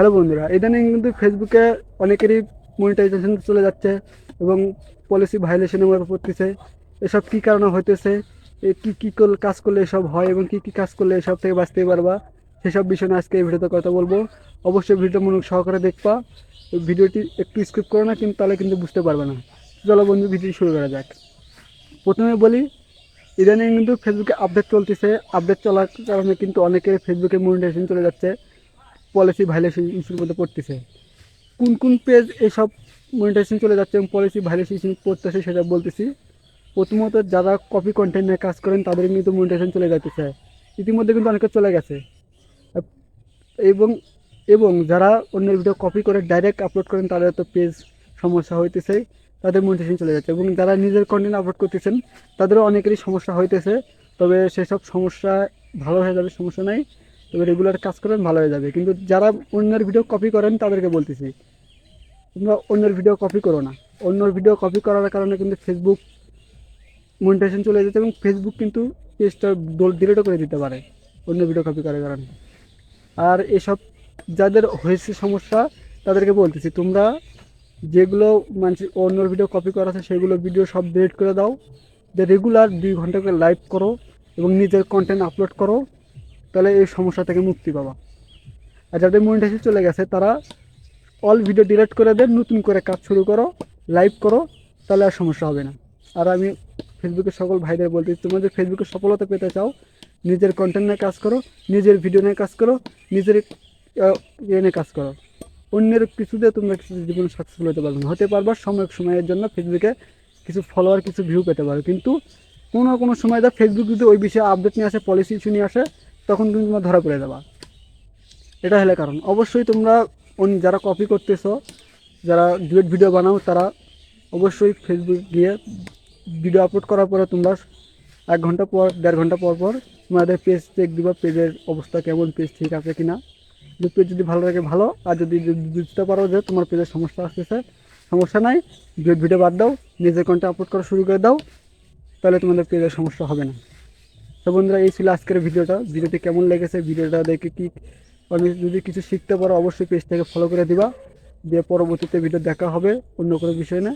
Hello বন্ধুরা, ইদানিং কিন্তু ফেসবুকে অনেকেরই মনিটাইজেশন চলে যাচ্ছে এবং পলিসি ভায়োলেশনের মধ্যে পড়তেছে। এসব কী কারণে হইতেছে, কী কী কাজ করলে এসব হয় এবং কী কী কাজ করলে এসব থেকে বাঁচতে পারবা, সেসব বিষয় নিয়ে আজকে এই ভিডিওতে কথা বলবো। অবশ্যই ভিডিওটা মনোযোগ সহকারে দেখবা। ভিডিওটি একটু স্কিপ করো না, কিন্তু তাহলে কিন্তু বুঝতে পারবে না। চলো বন্ধু, ভিডিও শুরু করা যাক। প্রথমে বলি, ইদানিং কিন্তু ফেসবুকে আপডেট চলতেছে। আপডেট চলার কারণে কিন্তু অনেকের ফেসবুকে মনিটাইজেশন চলে যাচ্ছে, পলিসি ভাইলেশন ইস্যুর মধ্যে পড়তেছে। কোন কোন পেজ এসব মনিটাইজেশন চলে যাচ্ছে এবং পলিসি ভাইলেশন পড়তেছে সেটা বলতেছি। প্রথমত, যারা কপি কন্টেন্ট নিয়ে কাজ করেন তাদের কিন্তু মনিটাইজেশন চলে যাইতেছে। ইতিমধ্যে কিন্তু অনেকে চলে গেছে। এবং এবং যারা অন্যের ভিডিও কপি করে ডাইরেক্ট আপলোড করেন তাদের তো পেজ সমস্যা হইতেছে, তাদের মনিটাইজেশন চলে যাচ্ছে। এবং যারা নিজের কন্টেন্ট আপলোড করতেছেন তাদেরও অনেকেরই সমস্যা হইতেছে। তবে সেসব সমস্যা ভালো হয়ে যাবে, সমস্যা নাই। তবে রেগুলার কাজ করেন, ভালো হয়ে যাবে। কিন্তু যারা অন্যের ভিডিও কপি করেন তাদেরকে বলতেছি, তোমরা অন্যের ভিডিও কপি করো না। অন্যের ভিডিও কপি করার কারণে কিন্তু ফেসবুক মনিটাইজেশন চলে যেতে এবং ফেসবুক কিন্তু পেজটা ডিলিটও করে দিতে পারে অন্য ভিডিও কপি করার কারণে। আর এসব যাদের হয়েছে সমস্যা তাদেরকে বলতেছি, তোমরা যেগুলো মানুষ অন্যর ভিডিও কপি করা আছে সেগুলো ভিডিও সব ডিলিট করে দাও। যে রেগুলার 2 ঘন্টা করে লাইভ করো এবং নিজের কন্টেন্ট আপলোড করো, তাহলে এই সমস্যা থেকে মুক্তি পাবা। আর যাদের মনিটাইজেশন চলে গেছে তারা অল ভিডিও ডিলিট করে দেন, নতুন করে কাজ শুরু করো, লাইভ করো, তাহলে আর সমস্যা হবে না। আর আমি ফেসবুকের সকল ভাইদের বলতে, তোমাদের ফেসবুকে সফলতা পেতে চাও, নিজের কন্টেন্ট নিয়ে কাজ করো, নিজের ভিডিও নিয়ে কাজ করো, নিজের ইয়ে নিয়ে কাজ করো। অন্যের কিছুতে তোমরা কিছু জীবনে সাকসেসফুল হতে পারবে না। হতে পারবা সময়ের জন্য ফেসবুকে কিছু ফলোয়ার, কিছু ভিউ পেতে পারো, কিন্তু কোনো সময় দা ফেসবুক যদি ওই বিষয়ে আপডেট নিয়ে আসে, পলিসি ইস্যু নিয়ে আসে, তখন কিন্তু তোমরা ধরা পড়ে যাবা। এটা হলে কারণ অবশ্যই তোমরা যারা কপি করতেছো, যারা ডুয়েট ভিডিও বানাও, তারা অবশ্যই ফেসবুক গিয়ে ভিডিও আপলোড করার পরে তোমরা 1 ঘন্টা পর 1.5 ঘন্টা পর পর তোমাদের পেজ চেক দিবা, পেজের অবস্থা কেমন, পেজ ঠিক আছে কিনা। পেজ যদি ভালো লাগে ভালো, আর যদি বুঝতে পারো যে তোমার পেজের সমস্যা আসতেছে, সমস্যা নাই, ডুয়েট ভিডিও বাদ দাও, নিজের কন্টেন্ট আপলোড করা শুরু করে দাও, তাহলে তোমাদের পেজের সমস্যা হবে না। তো বন্ধুরা, এই ছিল আজকের ভিডিওটি কেমন লেগেছে, ভিডিওটা দেখে কি অনেক যদি কিছু শিখতে পারো অবশ্যই পেজটাকে ফলো করে দিবা। দিয়ে পরবর্তীতে ভিডিও দেখা হবে অন্য কোনো বিষয় না।